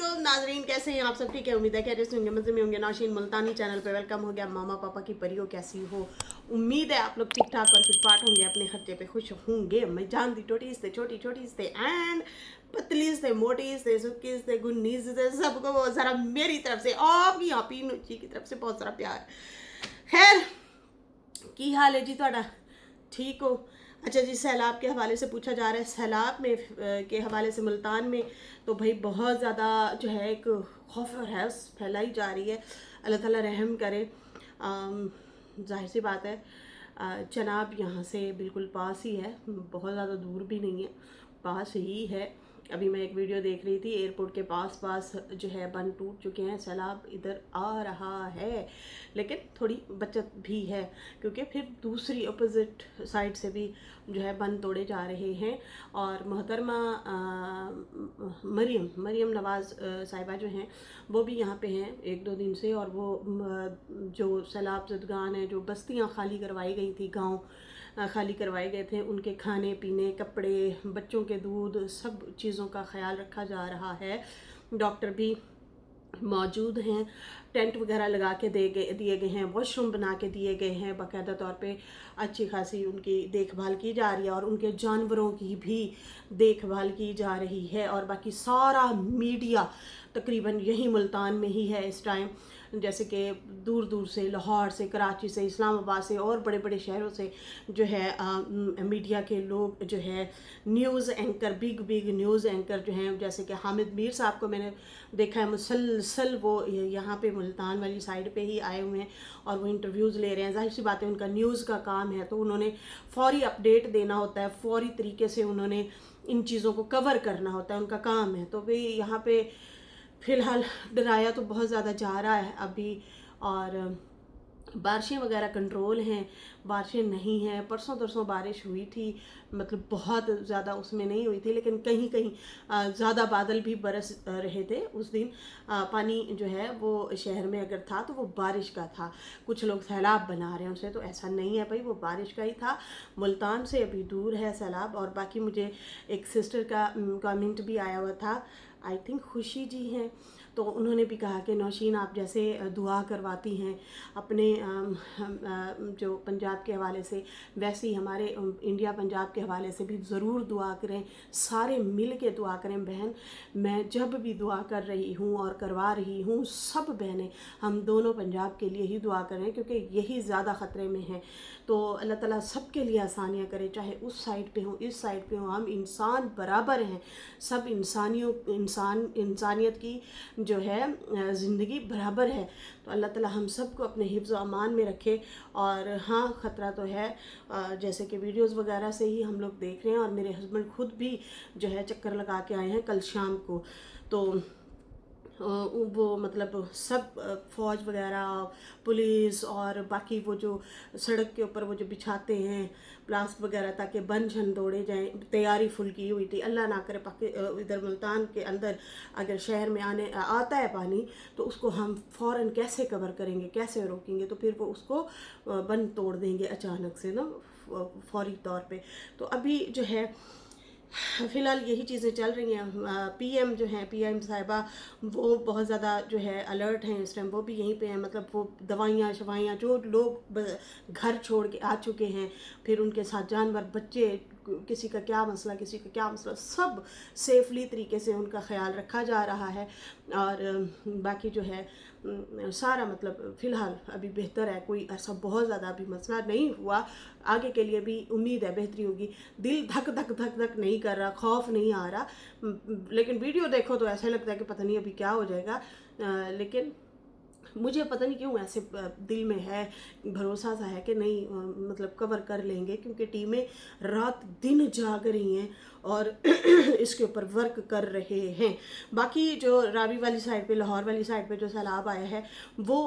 वालेकुम नाजरीन, कैसे हैं आप सब? ठीक है, उम्मीद है कैसे होंगे, मज़े में होंगे। नौशीन मुल्तानी चैनल पे वेलकम हो गया। मामा पापा की परियों कैसी हो? उम्मीद है आप लोग ठीक ठाक और फिटफाट होंगे, अपने खर्चे पे खुश होंगे। मैं जानती टोटीज थे, छोटी छोटीज थे एंड पतलीज थे, मोटीज थे, सुक्कीज थे, गुन्नीज थे, सबको बहुत सारा मेरी तरफ से, आपकी आपी नुची की तरफ से बहुत सारा प्यार। खैर, की हाल है जी ਤੁਹਾਡਾ? ठीक हो? अच्छा जी, सैलाब के हवाले से पूछा जा रहा है। सैलाब में के हवाले से मुल्तान में तो भाई बहुत ज़्यादा जो है एक खौफ और हैस फैलाई जा रही है। अल्लाह ताला रहम करे। जाहिर सी बात है, चनाब यहाँ से बिल्कुल पास ही है, बहुत ज़्यादा दूर भी नहीं है, पास ही है। अभी मैं एक वीडियो देख रही थी, एयरपोर्ट के पास जो है बंद टूट चुके हैं, सैलाब इधर आ रहा है, लेकिन थोड़ी बचत भी है क्योंकि फिर दूसरी अपोजिट साइड से भी जो है बंद तोड़े जा रहे हैं। और मोहतरमा मरियम नवाज़ साहिबा जो हैं वो भी यहाँ पे हैं 1-2 दिन से, और वो जो सैलाब ज़दगान है, जो बस्तियाँ खाली करवाई गई थी, गांव खाली करवाए गए थे, उनके खाने पीने, कपड़े, बच्चों के दूध, सब चीज़ों का ख्याल रखा जा रहा है। डॉक्टर भी मौजूद हैं, टेंट वगैरह लगा के दिए गए हैं, वॉशरूम बना के दिए गए हैं, बाकायदा तौर पे अच्छी खासी उनकी देखभाल की जा रही है और उनके जानवरों की भी देखभाल की जा रही है। और बाकी सारा मीडिया तकरीबन यही मुल्तान में ही है इस टाइम, जैसे कि दूर दूर से, लाहौर से, कराची से, इस्लामाबाद से और बड़े बड़े शहरों से जो है मीडिया के लोग जो है, news anchor, big news anchor जो हैं, जैसे कि हामिद मीर साहब को मैंने देखा है मुसलसल वो यहाँ पे मुल्तान वाली साइड पे ही आए हुए हैं और वो इंटरव्यूज़ ले रहे हैं। जाहिर सी बात है, उनका न्यूज़ का काम है, तो उन्होंने फौरी अपडेट देना होता है, फौरी तरीके से उन्होंने इन चीज़ों को कवर करना होता है, उनका काम है। तो भाई यहाँ पे फ़िलहाल डराया तो बहुत ज़्यादा जा रहा है अभी, और बारिशें वगैरह कंट्रोल हैं, बारिशें नहीं हैं। परसों तरसों बारिश हुई थी, मतलब बहुत ज़्यादा उसमें नहीं हुई थी, लेकिन कहीं कहीं ज़्यादा बादल भी बरस रहे थे उस दिन। पानी जो है वो शहर में अगर था तो वो बारिश का था। कुछ लोग सैलाब बना रहे हैं उसे, तो ऐसा नहीं है भाई, वो बारिश का ही था। मुल्तान से अभी दूर है सैलाब। और बाकी मुझे एक सिस्टर का कमेंट भी आया हुआ था, आई थिंक खुशी जी हैं, तो उन्होंने भी कहा कि नौशीन आप जैसे दुआ करवाती हैं अपने जो पंजाब के हवाले से, वैसे ही हमारे इंडिया पंजाब के हवाले से भी ज़रूर दुआ करें, सारे मिल के दुआ करें बहन। मैं जब भी दुआ कर रही हूँ और करवा रही हूँ, सब बहनें हम दोनों पंजाब के लिए ही दुआ करें, क्योंकि यही ज़्यादा ख़तरे में है। तो अल्लाह ताला सब के लिए आसानियाँ करे, चाहे उस साइड पे हो, इस साइड पे हो, हम इंसान बराबर हैं। सब इंसानियत की जो है ज़िंदगी बराबर है। तो अल्लाह ताला हम सबको अपने हिफ्ज़ व अमान में रखे। और हाँ, ख़तरा तो है, जैसे कि वीडियोस वगैरह से ही हम लोग देख रहे हैं, और मेरे हस्बैंड खुद भी जो है चक्कर लगा के आए हैं कल शाम को। तो वो मतलब सब फ़ौज वगैरह, पुलिस और बाकी वो जो सड़क के ऊपर वो जो बिछाते हैं प्लास वगैरह ताकि बन झन दौड़े जाएं, तैयारी फुल की हुई थी। अल्लाह ना करे इधर मुल्तान के अंदर अगर शहर में आने आता है पानी, तो उसको हम फ़ौरन कैसे कवर करेंगे, कैसे रोकेंगे? तो फिर वो उसको बंद तोड़ देंगे अचानक से ना, फौरी तौर पे। तो अभी जो है फ़िलहाल यही चीज़ें चल रही हैं। पीएम जो हैं, पीएम साहिबा, वो बहुत ज़्यादा जो है अलर्ट हैं इस टाइम, वो भी यहीं पे हैं। मतलब वो दवाइयाँ शवाइयाँ, जो लोग घर छोड़ के आ चुके हैं, फिर उनके साथ जानवर, बच्चे, किसी का क्या मसला, किसी का क्या मसला, सब सेफली तरीके से उनका ख्याल रखा जा रहा है। और बाकी जो है सारा मतलब फ़िलहाल अभी बेहतर है, कोई ऐसा बहुत ज़्यादा अभी मसला नहीं हुआ। आगे के लिए भी उम्मीद है बेहतरी होगी। दिल धक धक धक धक नहीं कर रहा, खौफ नहीं आ रहा, लेकिन वीडियो देखो तो ऐसा लगता है कि पता नहीं अभी क्या हो जाएगा। लेकिन मुझे पता नहीं क्यों ऐसे दिल में है, भरोसा सा है कि नहीं, मतलब कवर कर लेंगे, क्योंकि टीमें रात दिन जाग रही हैं और इसके ऊपर वर्क कर रहे हैं। बाकी जो रावी वाली साइड पे, लाहौर वाली साइड पे जो सैलाब आया है, वो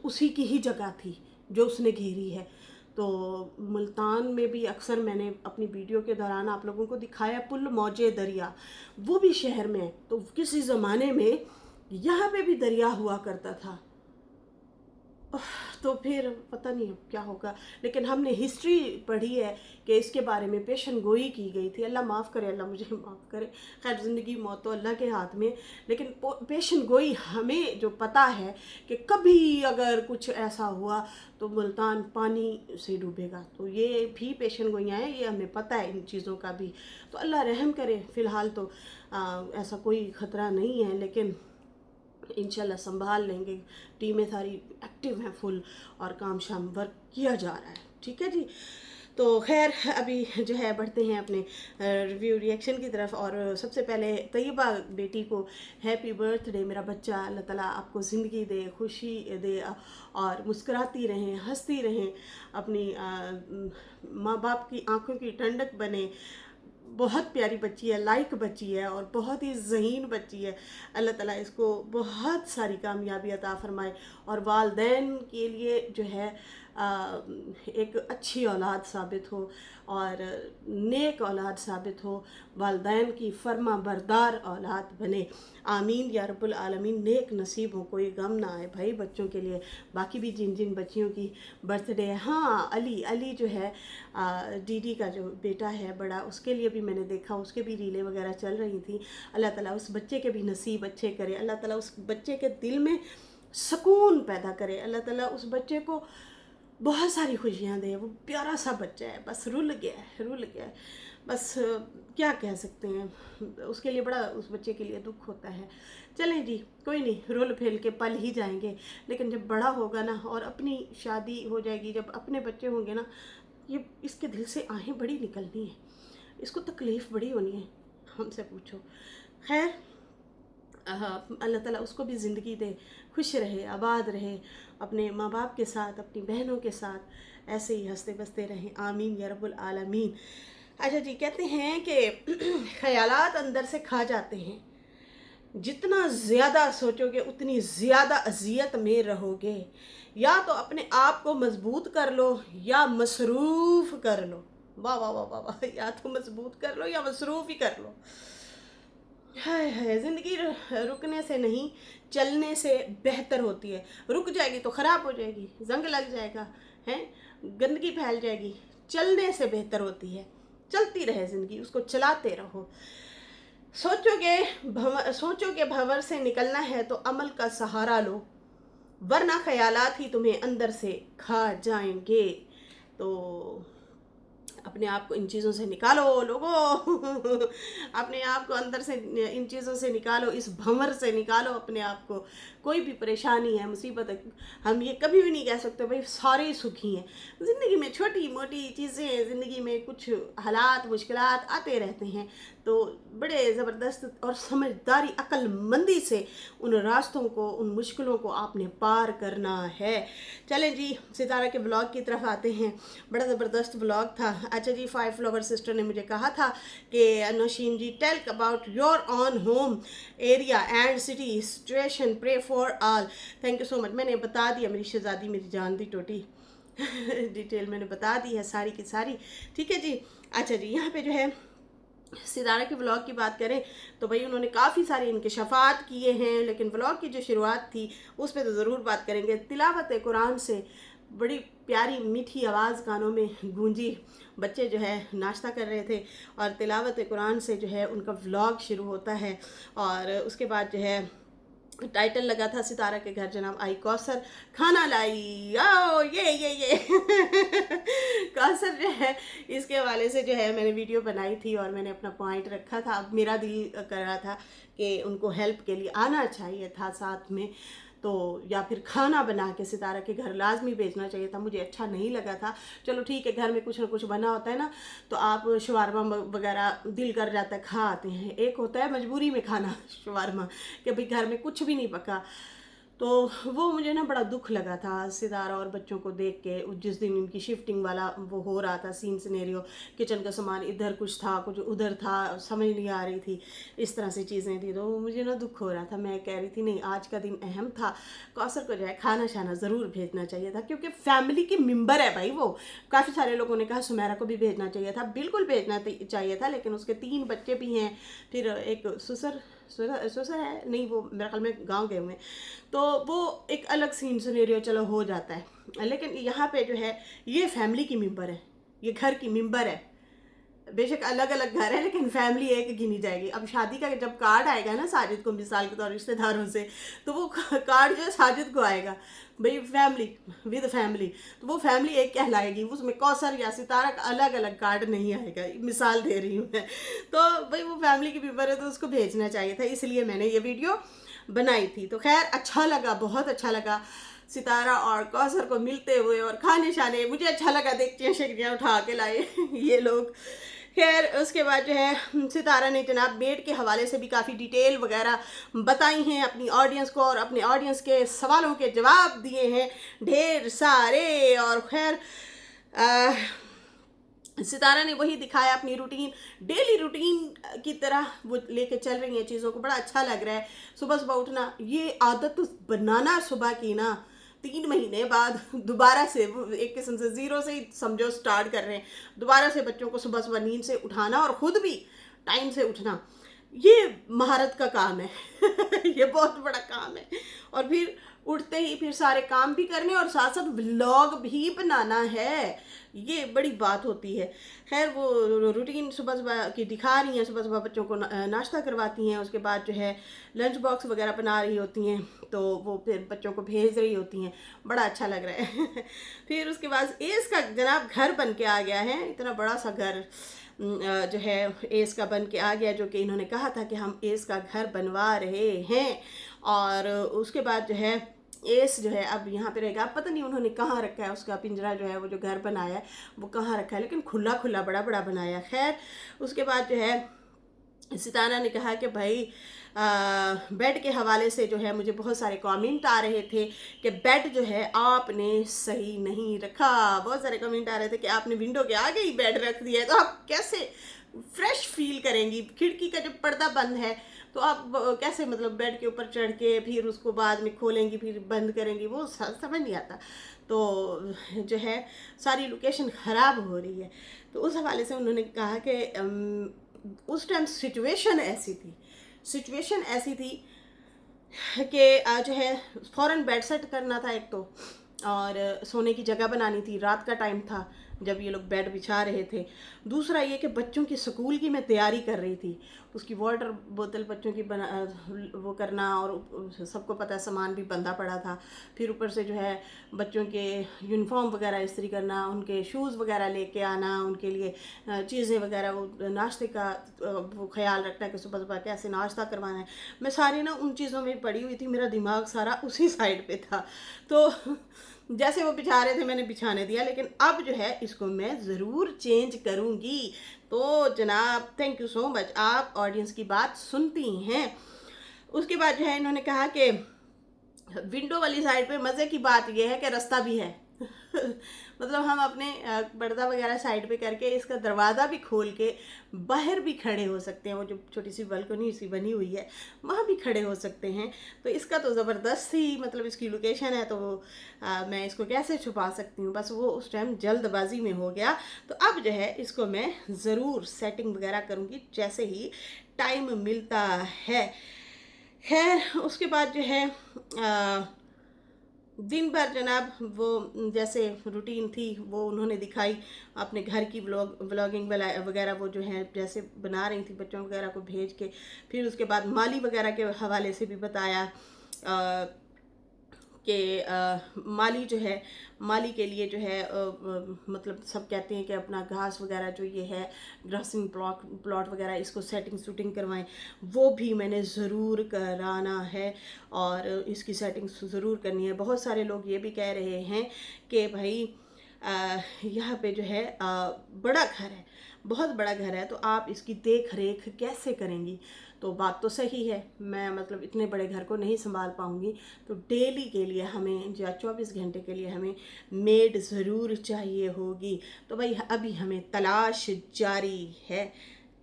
उसी की ही जगह थी जो उसने घेरी है। तो मुल्तान में भी अक्सर मैंने अपनी वीडियो के दौरान आप लोगों को दिखाया पुल मौजे दरिया, वो भी शहर में है। तो किसी ज़माने में यहाँ पे भी दरिया हुआ करता था, तो फिर पता नहीं अब क्या होगा। लेकिन हमने हिस्ट्री पढ़ी है कि इसके बारे में पेशन गोई की गई थी। अल्लाह माफ़ करे, अल्लाह मुझे माफ़ करे। खैर ज़िंदगी मौत तो अल्लाह के हाथ में, लेकिन पेशन गोई हमें जो पता है कि कभी अगर कुछ ऐसा हुआ तो मुल्तान पानी से डूबेगा। तो ये भी पेशन गोइयाँ हैं, ये हमें पता है इन चीज़ों का भी। तो अल्लाह रहम करे। फ़िलहाल तो ऐसा कोई ख़तरा नहीं है, लेकिन इंशाल्लाह संभाल लेंगे। टीमें सारी एक्टिव हैं फुल, और काम शाम वर्क किया जा रहा है। ठीक है जी। तो खैर अभी जो है बढ़ते हैं अपने रिव्यू रिएक्शन की तरफ। और सबसे पहले तैयबा बेटी को हैप्पी बर्थडे। मेरा बच्चा, अल्लाह ताला आपको ज़िंदगी दे, खुशी दे, और मुस्कुराती रहें, हंसती रहें, अपनी माँ बाप की आंखों की ठंडक बने। बहुत प्यारी बच्ची है, लाइक बच्ची है, और बहुत ही ज़हीन बच्ची है। अल्लाह ताला इसको बहुत सारी कामयाबी अता फरमाए, और वालदैन के लिए जो है एक अच्छी औलाद साबित हो, और नेक औलाद साबित हो, वालदैन की फर्मा बरदार औलाद बने। आमीन या रब्बुल आलमीन। नेक नसीब हो, कोई गम ना आए भाई बच्चों के लिए। बाकी भी जिन जिन बच्चियों की बर्थडे है, हाँ अली जो है दीदी का जो बेटा है बड़ा, उसके लिए भी मैंने देखा, उसके भी रीलें वगैरह चल रही थी। अल्लाह ताला उस बच्चे के भी नसीब अच्छे करे, अल्लाह ताला उस बच्चे के दिल में सुकून पैदा करे, अल्लाह ताला उस बच्चे को बहुत सारी खुशियाँ दे। वो प्यारा सा बच्चा है, बस रुल गया है बस। क्या कह सकते हैं, उसके लिए बड़ा, उस बच्चे के लिए दुख होता है। चलें जी, कोई नहीं, रुल फेल के पल ही जाएंगे। लेकिन जब बड़ा होगा ना, और अपनी शादी हो जाएगी, जब अपने बच्चे होंगे ना, ये इसके दिल से आहें बड़ी निकलनी है, इसको तकलीफ़ बड़ी होनी है, हमसे पूछो। खैर अल्लाह ताला उसको भी ज़िंदगी दे, खुश रहे, आबाद रहे, अपने माँ बाप के साथ, अपनी बहनों के साथ ऐसे ही हंसते बसते रहें। आमीन या रब्बुल आलमीन। अच्छा जी, कहते हैं कि ख़यालात अंदर से खा जाते हैं। जितना ज़्यादा सोचोगे उतनी ज़्यादा अजियत में रहोगे। या तो अपने आप को मजबूत कर लो, या मसरूफ़ कर लो। वाह वाह वाह वाह वाह। या तो मजबूत कर लो या मसरूफ़ ही कर लो। है ज़िंदगी रुकने से नहीं, चलने से बेहतर होती है। रुक जाएगी तो ख़राब हो जाएगी, जंग लग जाएगा, हैं, गंदगी फैल जाएगी। चलने से बेहतर होती है। चलती रहे ज़िंदगी, उसको चलाते रहो। सोचोगे भंवर से निकलना है तो अमल का सहारा लो, वरना ख्यालात ही तुम्हें अंदर से खा जाएंगे। तो अपने आप को इन चीज़ों से निकालो लोगों। अपने आप को अंदर से इन चीज़ों से निकालो, इस भंवर से निकालो अपने आप को। कोई भी परेशानी है, मुसीबत है, हम ये कभी भी नहीं कह सकते भाई सारे ही सुखी हैं। ज़िंदगी में छोटी मोटी चीज़ें, ज़िंदगी में कुछ हालात मुश्किलात आते रहते हैं। तो बड़े ज़बरदस्त और समझदारी, अक्लमंदी से उन रास्तों को, उन मुश्किलों को आपने पार करना है। चलें जी, सितारा के ब्लॉग की तरफ आते हैं। बड़ा ज़बरदस्त ब्लॉग था। अच्छा जी, 5 फ्लावर सिस्टर ने मुझे कहा था कि Nausheen ji, tell about your own home area and city situation, pray for all. Thank you so much. मैंने बता दिया, मेरी शहजादी, मेरी जान दी टोटी। डिटेल मैंने बता दी है सारी की सारी। ठीक है जी। अच्छा जी, यहाँ पे जो है सितारा के व्लॉग की बात करें तो भाई उन्होंने काफ़ी सारे इंकशाफात किए हैं, लेकिन व्लॉग की जो शुरुआत थी उस पर तो ज़रूर बात करेंगे। तिलावत कुरान से बड़ी प्यारी मीठी आवाज़ कानों में गूंजी। बच्चे जो है नाश्ता कर रहे थे और तिलावत कुरान से जो है उनका व्लॉग शुरू होता है। और उसके बाद जो है टाइटल लगा था सितारा के घर जनाब आई कौसर खाना लाई, आओ ये कौसर जो है, इसके हवाले से जो है मैंने वीडियो बनाई थी और मैंने अपना पॉइंट रखा था। अब मेरा दिल कर रहा था कि उनको हेल्प के लिए आना चाहिए था साथ में, तो या फिर खाना बना के सितारा के घर लाजमी भेजना चाहिए था। मुझे अच्छा नहीं लगा था। चलो ठीक है, घर में कुछ ना कुछ बना होता है ना, तो आप शवारमा वगैरह दिल कर जाता है, खा आते हैं। एक होता है मजबूरी में खाना शवारमा, कि भाई घर में कुछ भी नहीं पका। तो वो मुझे ना बड़ा दुख लगा था सितारा और बच्चों को देख के। जिस दिन इनकी शिफ्टिंग वाला वो हो रहा था सीन सिनेरियो, किचन का सामान इधर कुछ था, कुछ उधर था, समझ नहीं आ रही थी, इस तरह से चीज़ें थी। तो मुझे ना दुख हो रहा था। मैं कह रही थी नहीं, आज का दिन अहम था, कौसर को जो है खाना शाना ज़रूर भेजना चाहिए था, क्योंकि फैमिली की मेम्बर है भाई वो। काफ़ी सारे लोगों ने कहा सुमेरा को भी भेजना चाहिए था, बिल्कुल भेजना चाहिए था, लेकिन उसके 3 बच्चे भी हैं, फिर एक ससुर سسر ہے نہیں، وہ میرے خیال میں گاؤں گئے ہوئے ہیں، تو وہ ایک الگ سین سینیریو چلو ہو جاتا ہے، لیکن یہاں پہ جو ہے یہ فیملی کی ممبر ہے، یہ گھر کی ممبر ہے، بے شک الگ الگ گھر ہے لیکن فیملی ایک گنی جائے گی۔ اب شادی کا جب کارڈ آئے گا نا ساجد کو مثال کے طور رشتہ داروں سے، تو وہ کارڈ جو ہے ساجد کو آئے گا، بھئی فیملی ود فیملی، تو وہ فیملی ایک کہلائے گی، اس میں کوثر یا ستارہ کا الگ الگ کارڈ نہیں آئے گا، مثال دے رہی ہوں میں، تو بھئی وہ فیملی کی ممبر ہے تو اس کو بھیجنا چاہیے تھا، اس لیے میں نے یہ ویڈیو بنائی تھی۔ تو خیر اچھا لگا، بہت اچھا لگا ستارہ اور کوثر کو ملتے ہوئے، اور کھانے شانے مجھے اچھا لگا، دیکھتیاں شکریاں اٹھا کے لائے یہ لوگ۔ خیر اس کے بعد جو ہے ستارہ نے جناب میڈ کے حوالے سے بھی کافی ڈیٹیل وغیرہ بتائی ہیں اپنی آڈینس کو، اور اپنے آڈینس کے سوالوں کے جواب دیے ہیں ڈھیر سارے، اور خیر ستارہ نے وہی دکھایا اپنی روٹین، ڈیلی روٹین کی طرح وہ لے کے چل رہی ہیں چیزوں کو، بڑا اچھا لگ رہا ہے۔ صبح صبح اٹھنا، یہ عادت بنانا صبح کی نا 3 مہینے بعد دوبارہ سے ایک قسم سے زیرو سے ہی سمجھو سٹارٹ کر رہے ہیں، دوبارہ سے بچوں کو صبح صبح نیند سے اٹھانا اور خود بھی ٹائم سے اٹھنا، یہ مہارت کا کام ہے یہ بہت بڑا کام ہے، اور پھر اٹھتے ہی پھر سارے کام بھی کرنے اور ساتھ ساتھ ولاگ بھی بنانا ہے، یہ بڑی بات ہوتی ہے۔ خیر وہ روٹین صبح صبح کی دکھا رہی ہیں، صبح صبح بچوں کو ناشتہ کرواتی ہیں، اس کے بعد جو ہے لنچ باکس وغیرہ بنا رہی ہوتی ہیں، تو وہ پھر بچوں کو بھیج رہی ہوتی ہیں، بڑا اچھا لگ رہا ہے پھر اس کے بعد ایس کا جناب گھر بن کے آ گیا ہے، اتنا بڑا سا گھر جو ہے ایس کا بن کے آ گیا، جو کہ انہوں نے کہا تھا کہ ہم ایس کا گھر بنوا رہے ہیں، اور اس کے بعد جو ہے ایس جو ہے اب یہاں پہ رہے گا، پتہ نہیں انہوں نے کہاں رکھا ہے اس کا پنجرہ، جو ہے وہ جو گھر بنایا ہے وہ کہاں رکھا ہے، لیکن کھلا کھلا بڑا بڑا بنایا ہے۔ خیر اس کے بعد جو ہے ستارہ نے کہا کہ بھائی بیڈ کے حوالے سے جو ہے مجھے بہت سارے کامنٹ آ رہے تھے کہ بیڈ جو ہے آپ نے صحیح نہیں رکھا، بہت سارے کامنٹ آ رہے تھے کہ آپ نے ونڈو کے آگے ہی بیڈ رکھ دیا ہے، تو آپ کیسے فریش فیل کریں گی، کھڑکی کا جب پردہ بند ہے تو آپ کیسے مطلب بیڈ کے اوپر چڑھ کے پھر اس کو بعد میں کھولیں گی پھر بند کریں گی، وہ سمجھ نہیں آتا، تو جو ہے ساری لوکیشن خراب ہو رہی ہے، تو اس حوالے سے انہوں نے کہا کہ اس ٹائم سچویشن ایسی تھی کہ جو ہے فوراً بیڈ سیٹ کرنا تھا ایک تو، اور سونے کی جگہ بنانی تھی، رات کا ٹائم تھا جب یہ لوگ بیڈ بچھا رہے تھے، دوسرا یہ کہ بچوں کی سکول کی میں تیاری کر رہی تھی، اس کی واٹر بوتل بچوں کی وہ کرنا، اور سب کو پتہ ہے سامان بھی بندھا پڑا تھا، پھر اوپر سے جو ہے بچوں کے یونیفارم وغیرہ استری کرنا، ان کے شوز وغیرہ لے کے آنا، ان کے لیے چیزیں وغیرہ، وہ ناشتے کا وہ خیال رکھنا کہ صبح صبح کیسے ناشتہ کروانا ہے، میں ساری نا ان چیزوں میں پڑی ہوئی تھی، میرا دماغ سارا اسی سائڈ پہ تھا، تو جیسے وہ بچھا رہے تھے میں نے بچھانے دیا، لیکن اب جو ہے اس کو میں ضرور چینج کروں گی۔ تو جناب تھینک یو سو مچ، آپ آڈینس کی بات سنتی ہیں۔ اس کے بعد جو ہے انہوں نے کہا کہ ونڈو والی سائڈ پہ مزے کی بات یہ ہے کہ رستہ بھی ہے مطلب ہم اپنے پردہ وغیرہ سائڈ پہ کر کے اس کا دروازہ بھی کھول کے باہر بھی کھڑے ہو سکتے ہیں، وہ جو چھوٹی سی بالکنی سی بنی ہوئی ہے وہاں بھی کھڑے ہو سکتے ہیں، تو اس کا تو زبردست ہی مطلب اس کی لوکیشن ہے، تو میں اس کو کیسے چھپا سکتی ہوں، بس وہ اس ٹائم جلد بازی میں ہو گیا، تو اب جو ہے اس کو میں ضرور سیٹنگ وغیرہ کروں گی جیسے ہی ٹائم ملتا ہے۔ خیر اس کے بعد جو ہے دن بھر جناب وہ جیسے روٹین تھی وہ انہوں نے دکھائی، اپنے گھر کی ولاگنگ وغیرہ وہ جو ہے جیسے بنا رہی تھی بچوں وغیرہ کو بھیج کے، پھر اس کے بعد مالی وغیرہ کے حوالے سے بھی بتایا کہ مالی جو ہے مالی کے لیے جو ہے مطلب سب کہتے ہیں کہ اپنا گھاس وغیرہ جو یہ ہے گراسنگ پلاٹ وغیرہ اس کو سیٹنگ کروائیں، وہ بھی میں نے ضرور کرانا ہے اور اس کی سیٹنگ ضرور کرنی ہے۔ بہت سارے لوگ یہ بھی کہہ رہے ہیں کہ بھائی یہاں پہ جو ہے بڑا گھر ہے، بہت بڑا گھر ہے، تو آپ اس کی دیکھ ریکھ کیسے کریں گی؟ تو بات تو صحیح ہے، میں مطلب اتنے بڑے گھر کو نہیں سنبھال پاؤں گی، تو ڈیلی کے لیے ہمیں یا 24 گھنٹے کے لیے ہمیں میڈ ضرور چاہیے ہوگی، تو بھائی ابھی ہمیں تلاش جاری ہے۔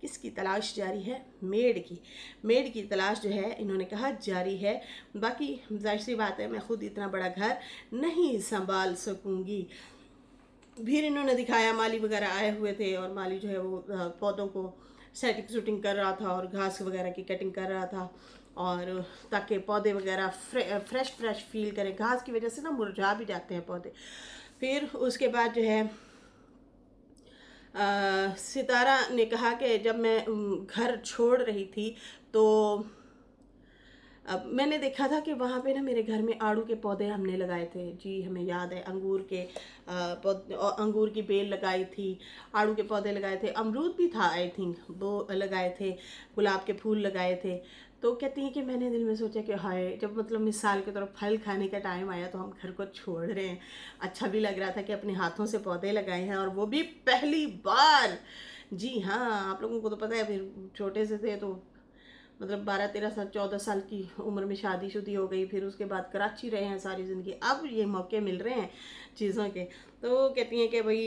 کس کی تلاش جاری ہے؟ میڈ کی تلاش جو ہے انہوں نے کہا جاری ہے، باقی ظاہر سی بات ہے میں خود اتنا بڑا گھر نہیں سنبھال سکوں گی۔ پھر انہوں نے دکھایا مالی وغیرہ آئے ہوئے تھے، اور مالی جو ہے وہ پودوں کو सेटिंग शूटिंग कर रहा था और घास वगैरह की कटिंग कर रहा था, और ताकि पौधे वगैरह फ्रेश फील करें। घास की वजह से ना मुरझा भी जाते हैं पौधे। फिर उसके बाद जो है सितारा ने कहा कि जब मैं घर छोड़ रही थी तो अब मैंने देखा था कि वहाँ पे ना मेरे घर में आड़ू के पौधे हमने लगाए थे। जी हमें याद है, अंगूर के अंगूर की बेल लगाई थी, आड़ू के पौधे लगाए थे, अमरूद भी था आई थिंक, वो लगाए थे, गुलाब के फूल लगाए थे। तो कहती हैं कि मैंने दिल में सोचा कि हाय, जब मतलब इस साल के तरफ फल खाने का टाइम आया तो हम घर को छोड़ रहे हैं। अच्छा भी लग रहा था कि अपने हाथों से पौधे लगाए हैं, और वो भी पहली बार। जी हाँ, आप लोगों को तो पता है, फिर छोटे से थे तो मतलब 12-13 साल 14 साल की उम्र में शादी शुदी हो गई, फिर उसके बाद कराची रहे हैं सारी ज़िंदगी, अब ये मौके मिल रहे हैं चीज़ों के। तो कहती हैं कि भाई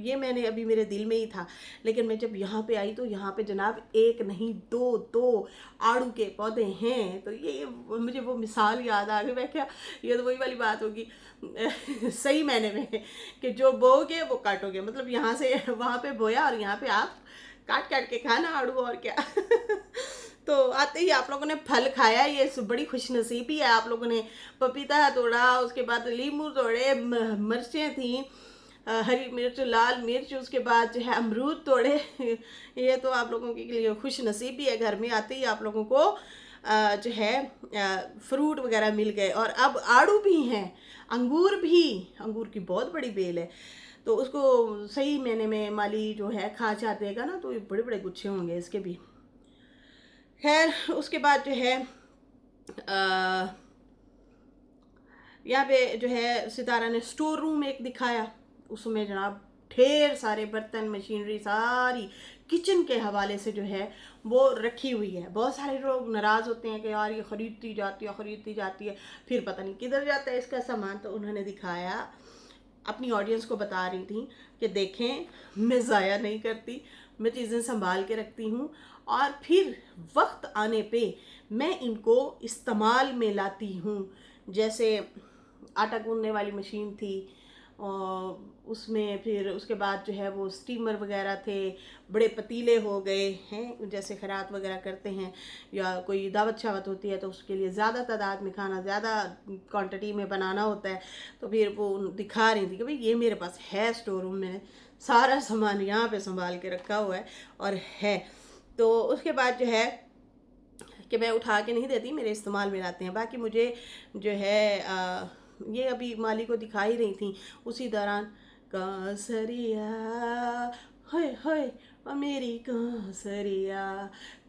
ये मैंने अभी मेरे दिल में ही था, लेकिन मैं जब यहाँ पे आई तो यहाँ पे जनाब एक नहीं दो दो आड़ू के पौधे हैं। तो ये मुझे वो मिसाल याद आ गई। मैं क्या, ये तो वही वाली बात होगी सही मैंने में कि जो बोओगे वो काटोगे, मतलब यहाँ से वहाँ पे बोया और यहाँ पे आप काट काट के खाना आड़ू, और क्या तो आते ही आप लोगों ने फल खाया, ये बड़ी खुशनसीबी है। आप लोगों ने पपीता तोड़ा, उसके बाद लीमू तोड़े, मिर्चें थी, हरी मिर्च, लाल मिर्च, उसके बाद जो है अमरूद तोड़े ये तो आप लोगों के लिए खुश नसीबी है। घर में आते ही आप लोगों को जो है फ्रूट वगैरह मिल गए, और अब आड़ू भी हैं, अंगूर भी, अंगूर की बहुत बड़ी बेल है। तो उसको सही महीने में माली जो है खा चाह देगा ना, तो ये बड़े बड़े गुच्छे होंगे इसके भी। खैर उसके बाद जो है यहाँ पे जो है सितारा ने स्टोर रूम एक दिखाया, उसमें जनाब ढेर सारे बर्तन, मशीनरी सारी किचन के हवाले से जो है वो रखी हुई है। बहुत सारे लोग नाराज़ होते हैं कि यार ये ख़रीदती जाती है, फिर पता नहीं किधर जाता है इसका सामान। तो उन्होंने दिखाया, अपनी ऑडियंस को बता रही थी कि देखें, मैं ज़ाया नहीं करती, मैं चीज़ें संभाल के रखती हूँ, और फिर वक्त आने पे मैं इनको इस्तेमाल में लाती हूँ। जैसे आटा गूंदने वाली मशीन थी, और उसमें फिर उसके बाद जो है वो स्टीमर वगैरह थे, बड़े पतीले हो गए हैं, जैसे खैरात वगैरह करते हैं या कोई दावत शावत होती है तो उसके लिए ज़्यादा तादाद में खाना, ज़्यादा क्वांटिटी में बनाना होता है। तो फिर वो दिखा रही थी कि भाई ये मेरे पास है स्टोर रूम में, सारा सामान यहाँ पे संभाल के रखा हुआ है और है। तो उसके बाद जो है कि मैं उठा के नहीं देती, मेरे इस्तेमाल में लाते हैं। बाकी मुझे जो है ये अभी माली को दिखा ही रही थी उसी दौरान, कासरिया हाय हाय मेरी कासरिया,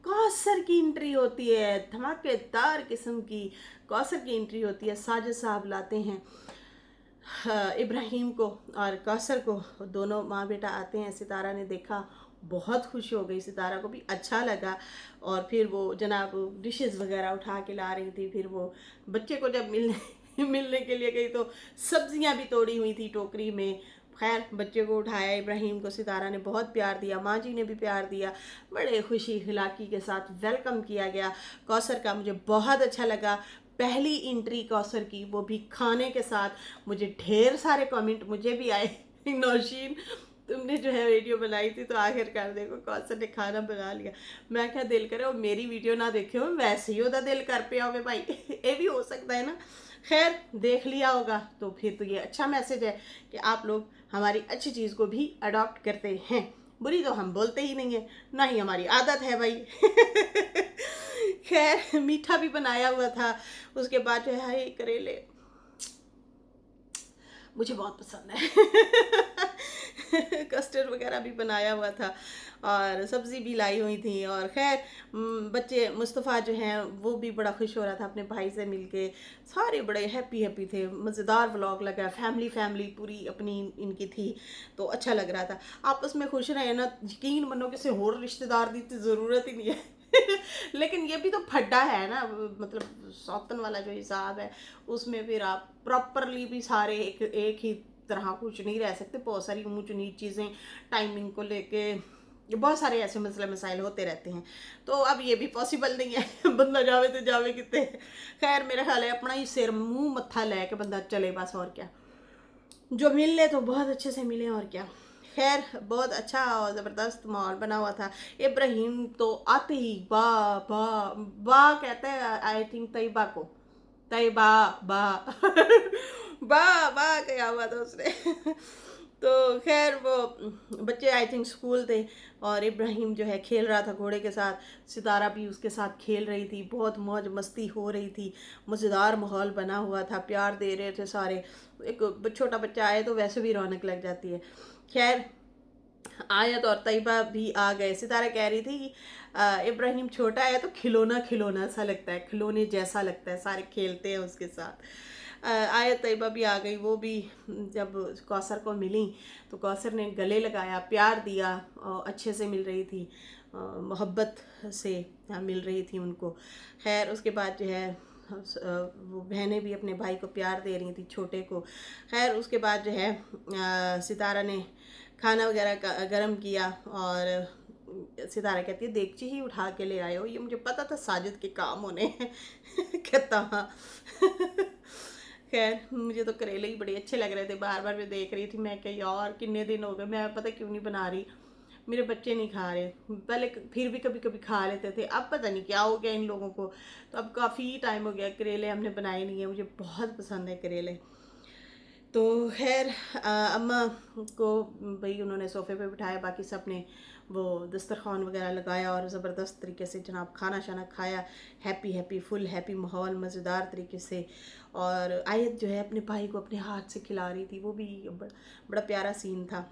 कौसर की एंट्री होती है, धमाकेदार किस्म की कौसर की एंट्री होती है। साजिद साहब लाते हैं इब्राहिम को और कौसर को, दोनों माँ बेटा आते हैं। सितारा ने देखा, बहुत खुश हो गई, सितारा को भी अच्छा लगा। और फिर वो जनाब डिशेस वगैरह उठा के ला रही थी। फिर वो बच्चे को जब मिलने के लिए गई तो सब्जियां भी तोड़ी हुई थी टोकरी में। खैर बच्चे को उठाया, इब्राहिम को सितारा ने बहुत प्यार दिया, माँ जी ने भी प्यार दिया, बड़े खुशी खिलाकी के साथ वेलकम किया गया। कौसर का मुझे बहुत अच्छा लगा, पहली एंट्री कौसर की, वो भी खाने के साथ। मुझे ढेर सारे कमेंट मुझे भी आए, नौशीन तुमने जो है वीडियो बनाई थी तो आखिरकार देखो कौसर ने खाना बना लिया। मैं क्या दिल करे वो मेरी वीडियो ना देखे हो, वैसे ही ओदा दिल कर पे होवे भाई ये भी हो सकता है ना। खैर देख लिया होगा तो फिर तो ये अच्छा मैसेज है कि आप लोग हमारी अच्छी चीज़ को भी अडॉप्ट करते हैं, बुरी तो हम बोलते ही नहीं है, ना ही हमारी आदत है भाई खैर मीठा भी बनाया हुआ था। उसके बाद जो है करेले मुझे बहुत पसंद है कस्टर्ड वगैरह भी बनाया हुआ था और सब्ज़ी भी लाई हुई थी। और ख़ैर बच्चे मुस्तफ़ा जो हैं वो भी बड़ा खुश हो रहा था अपने भाई से मिलके, सारे बड़े हैप्पी थे। मज़ेदार व्लॉग लगा, फैमिली पूरी अपनी इनकी थी, तो अच्छा लग रहा था। आपस में खुश रहे ना, यकीन मनो किसी और रिश्तेदार की ज़रूरत ही नहीं है लेकिन ये भी तो फड्डा है ना, मतलब सौतन वाला जो हिसाब है उसमें फिर आप प्रॉपरली भी सारे एक ही तरह कुछ नहीं रह सकते। बहुत सारी ऊंच नीच चीज़ें टाइमिंग को लेके, बहुत सारे ऐसे मसले मसाइल होते रहते हैं, तो अब ये भी पॉसिबल नहीं है बंदा जावे तो जावे कितने। खैर मेरा ख्याल है अपना ही सिर मुंह मत्था ले के बंदा चले बस, और क्या, जो मिल ले तो बहुत अच्छे से मिले, और क्या। خیر بہت اچھا اور زبردست ماحول بنا ہوا تھا. ابراہیم تو آتے ہی با با با کہتا ہے آئی تھنک طیبہ کو، طیبہ با با با کیا ہوا تھا اس نے. تو خیر وہ بچے آئی تھنک اسکول تھے اور ابراہیم جو ہے کھیل رہا تھا گھوڑے کے ساتھ، ستارہ بھی اس کے ساتھ کھیل رہی تھی، بہت موج مستی ہو رہی تھی، مزیدار ماحول بنا ہوا تھا، پیار دے رہے تھے سارے. ایک چھوٹا بچہ آئے تو ویسے بھی رونق لگ جاتی ہے. خیر آیت اور طیبہ بھی آ گئے. ستارہ کہہ رہی تھی ابراہیم چھوٹا ہے تو کھلونا کھلونا سا لگتا ہے، کھلونے جیسا لگتا ہے، سارے کھیلتے ہیں اس کے ساتھ. آیت طیبہ بھی آ گئی. وہ بھی جب کوثر کو ملی تو کوثر نے گلے لگایا، پیار دیا، اچھے سے مل رہی تھی، محبت سے مل رہی تھی ان کو. خیر اس کے بعد جو ہے وہ بہنیں بھی اپنے بھائی کو پیار دے رہی تھیں چھوٹے کو. خیر اس کے بعد جو ہے ستارہ نے کھانا وغیرہ گرم کیا اور ستارہ کہتی ہے دیگچی ہی اٹھا کے لے آئے ہو، یہ مجھے پتا تھا ساجد کے کام ہونے ہیں. کہتا ہاں. خیر مجھے تو کریلے ہی بڑے اچھے لگ رہے تھے، بار بار میں دیکھ رہی تھی، میں کہ یار کتنے دن ہو گئے میں پتہ کیوں نہیں بنا رہی، میرے بچے نہیں کھا رہے. پہلے پھر بھی کبھی کبھی کھا لیتے تھے، اب پتہ نہیں کیا ہو گیا ان لوگوں کو. تو اب کافی ٹائم ہو گیا کریلے ہم نے بنائے نہیں ہیں، مجھے بہت پسند ہے کریلے. تو خیر اماں کو بھئی انہوں نے صوفے پہ بٹھایا، باقی سب نے وہ دسترخوان وغیرہ لگایا اور زبردست طریقے سے جناب کھانا شانا کھایا. ہیپی ہیپی فل ہیپی ماحول مزیدار طریقے سے. اور آیت جو ہے اپنے بھائی کو اپنے ہاتھ سے کھلا رہی تھی، وہ بھی بڑا پیارا سین تھا.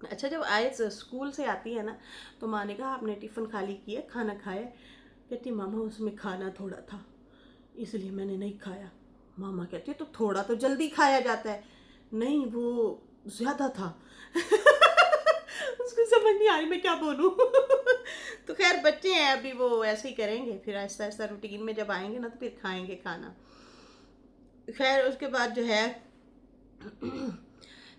اچھا جب آیت اسکول سے آتی ہے نا تو ماں نے کہا آپ نے ٹفن خالی کیا، کھانا کھایا؟ کہتی ماما اس میں کھانا تھوڑا تھا اس لیے میں نے نہیں کھایا. ماما کہتی ہے تو تھوڑا تو جلدی کھایا جاتا ہے. نہیں وہ زیادہ تھا. اس کو سمجھ نہیں آئی میں کیا بولوں. تو خیر بچے ہیں ابھی، وہ ایسے ہی کریں گے، پھر آہستہ آہستہ روٹین میں جب آئیں گے نا تو پھر کھائیں گے کھانا. خیر اس کے بعد جو ہے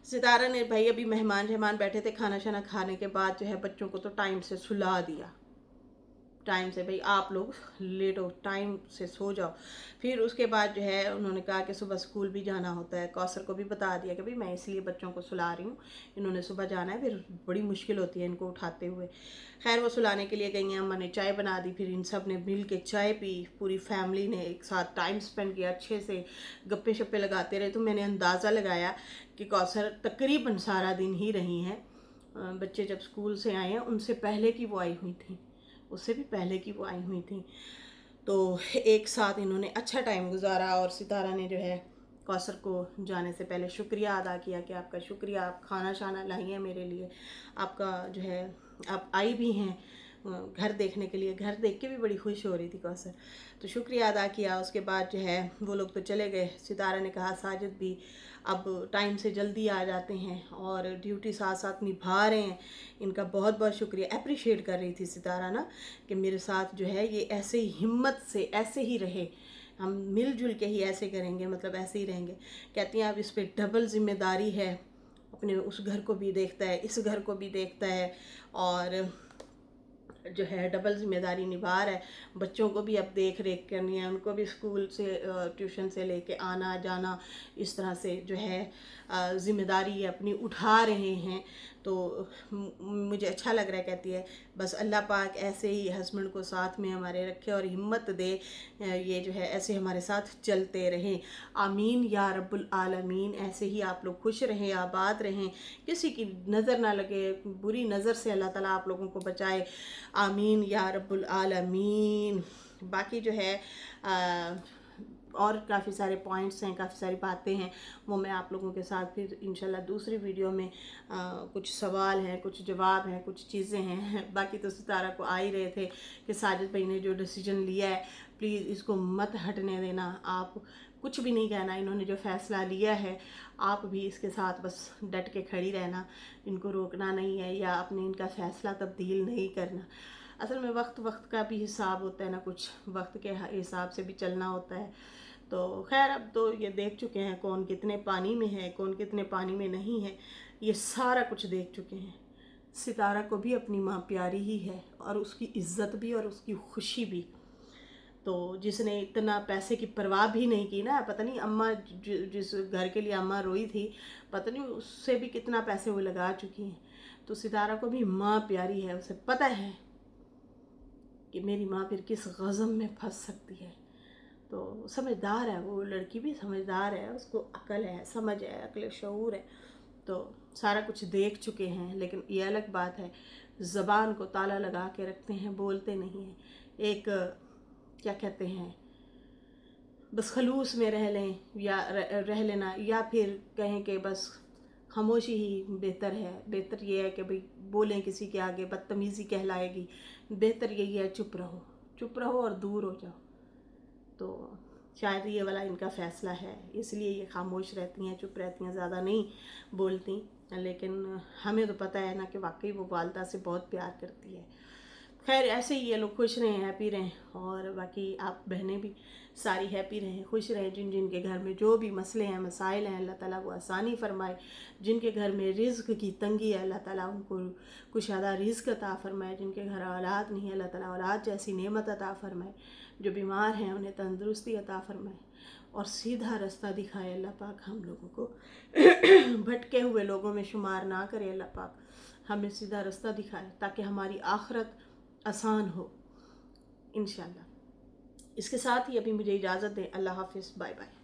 ستارہ نے بھائی ابھی مہمان بیٹھے تھے، کھانا شانا کھانے کے بعد جو ہے بچوں کو تو ٹائم سے سلا دیا، ٹائم سے بھئی آپ لوگ لیٹو، ٹائم سے سو جاؤ. پھر اس کے بعد جو ہے انہوں نے کہا کہ صبح اسکول بھی جانا ہوتا ہے. کوثر کو بھی بتا دیا کہ بھئی میں اس لیے بچوں کو سلا رہی ہوں، انہوں نے صبح جانا ہے، پھر بڑی مشکل ہوتی ہے ان کو اٹھاتے ہوئے. خیر وہ سلانے کے لیے گئی ہیں، اماں نے چائے بنا دی، پھر ان سب نے مل کے چائے پی، پوری فیملی نے ایک ساتھ ٹائم سپینڈ کیا، اچھے سے گپے شپے لگاتے رہے. تو میں نے اندازہ لگایا کہ کوثر تقریباً سارا دن ہی رہی ہیں. بچے جب اسکول سے آئے ہیں ان سے پہلے کی وہ آئی ہوئی تھیں، اس سے بھی پہلے کی وہ آئی ہوئی تھیں. تو ایک ساتھ انہوں نے اچھا ٹائم گزارا. اور ستارہ نے جو ہے کوثر کو جانے سے پہلے شکریہ ادا کیا کہ آپ کا شکریہ، آپ کھانا شانا لائی ہیں میرے لیے، آپ کا جو ہے آپ آئی بھی ہیں گھر دیکھنے کے لیے. گھر دیکھ کے بھی بڑی خوش ہو رہی تھی کوثر، تو شکریہ ادا کیا. اس کے بعد جو ہے وہ لوگ تو چلے گئے. ستارہ نے کہا ساجد بھی اب ٹائم سے جلدی آ جاتے ہیں اور ڈیوٹی ساتھ ساتھ نبھا رہے ہیں، ان کا بہت بہت شکریہ. اپریشیٹ کر رہی تھی ستارہ نا کہ میرے ساتھ جو ہے یہ ایسے ہی ہمت سے ایسے ہی رہے، ہم مل جل کے ہی ایسے کریں گے، مطلب ایسے ہی رہیں گے. کہتی ہیں اب اس پہ ڈبل ذمہ داری ہے، اپنے اس گھر کو بھی دیکھتا ہے، اس گھر کو بھی دیکھتا ہے، اور جو ہے ڈبل ذمہ داری نبھا رہا ہے. بچوں کو بھی اب دیکھ ریکھ کرنی ہے، ان کو بھی اسکول سے ٹیوشن سے لے کے آنا جانا، اس طرح سے جو ہے ذمہ داری اپنی اٹھا رہے ہیں. تو مجھے اچھا لگ رہا ہے. کہتی ہے بس اللہ پاک ایسے ہی ہسبینڈ کو ساتھ میں ہمارے رکھے اور ہمت دے، یہ جو ہے ایسے ہمارے ساتھ چلتے رہیں. آمین یا رب العالمین. ایسے ہی آپ لوگ خوش رہیں، آباد رہیں، کسی کی نظر نہ لگے، بری نظر سے اللہ تعالیٰ آپ لوگوں کو بچائے. آمین یا رب العالمین. باقی جو ہے اور کافی سارے پوائنٹس ہیں، کافی ساری باتیں ہیں، وہ میں آپ لوگوں کے ساتھ پھر انشاءاللہ دوسری ویڈیو میں کچھ سوال ہیں، کچھ جواب ہیں، کچھ چیزیں ہیں. باقی تو ستارہ کو آ ہی رہے تھے کہ ساجد بھائی نے جو ڈیسیجن لیا ہے پلیز اس کو مت ہٹنے دینا، آپ کچھ بھی نہیں کہنا، انہوں نے جو فیصلہ لیا ہے آپ بھی اس کے ساتھ بس ڈٹ کے کھڑی رہنا، ان کو روکنا نہیں ہے یا اپنے ان کا فیصلہ تبدیل نہیں کرنا. اصل میں وقت کا بھی حساب ہوتا ہے نا، کچھ وقت کے حساب سے بھی چلنا ہوتا ہے. تو خیر اب تو یہ دیکھ چکے ہیں کون کتنے پانی میں ہے، کون کتنے پانی میں نہیں ہے، یہ سارا کچھ دیکھ چکے ہیں. ستارہ کو بھی اپنی ماں پیاری ہی ہے، اور اس کی عزت بھی اور اس کی خوشی بھی. تو جس نے اتنا پیسے کی پرواہ بھی نہیں کی نا، پتہ نہیں اماں جس گھر کے لیے اماں روئی تھی، پتہ نہیں اس سے بھی کتنا پیسے وہ لگا چکی ہیں۔ تو ستارہ کو بھی ماں پیاری ہے، اسے پتہ ہے کہ میری ماں پھر کس غضب میں پھنس سکتی ہے۔ تو سمجھدار ہے، وہ لڑکی بھی سمجھدار ہے، اس کو عقل ہے، سمجھ ہے، عقل شعور ہے، تو سارا کچھ دیکھ چکے ہیں۔ لیکن یہ الگ بات ہے، زبان کو تالا لگا کے رکھتے ہیں، بولتے نہیں ہیں۔ ایک کیا کہتے ہیں، بس خلوص میں رہ لیں یا رہ لینا، یا پھر کہیں کہ بس خاموشی ہی بہتر ہے۔ بہتر یہ ہے کہ بھئی بولیں کسی کے آگے بدتمیزی کہلائے گی، بہتر یہی ہے چپ رہو، چپ رہو اور دور ہو جاؤ۔ تو شاید یہ والا ان کا فیصلہ ہے، اس لیے یہ خاموش رہتی ہیں، چپ رہتی ہیں، زیادہ نہیں بولتی۔ لیکن ہمیں تو پتہ ہے نا کہ واقعی وہ والدہ سے بہت پیار کرتی ہے۔ خیر ایسے ہی یہ لوگ خوش رہیں، ہیپی رہیں، اور باقی آپ بہنیں بھی ساری ہیپی رہیں، خوش رہیں۔ جن جن کے گھر میں جو بھی مسئلے ہیں، مسائل ہیں، اللہ تعالیٰ وہ آسانی فرمائے۔ جن کے گھر میں رزق کی تنگی ہے، اللہ تعالیٰ ان کو کشادہ رزق عطا فرمائے۔ جن کے گھر اولاد نہیں ہے، اللہ تعالیٰ اولاد جیسی نعمت عطا فرمائے۔ جو بیمار ہیں انہیں تندرستی عطا فرمائے اور سیدھا رستہ دکھائے اللہ پاک۔ ہم لوگوں کو بھٹکے ہوئے لوگوں میں شمار نہ کرے اللہ پاک، ہمیں سیدھا رستہ دکھائے تاکہ ہماری آخرت آسان ہو انشاءاللہ۔ اس کے ساتھ ہی ابھی مجھے اجازت دیں، اللہ حافظ، بائے بائے۔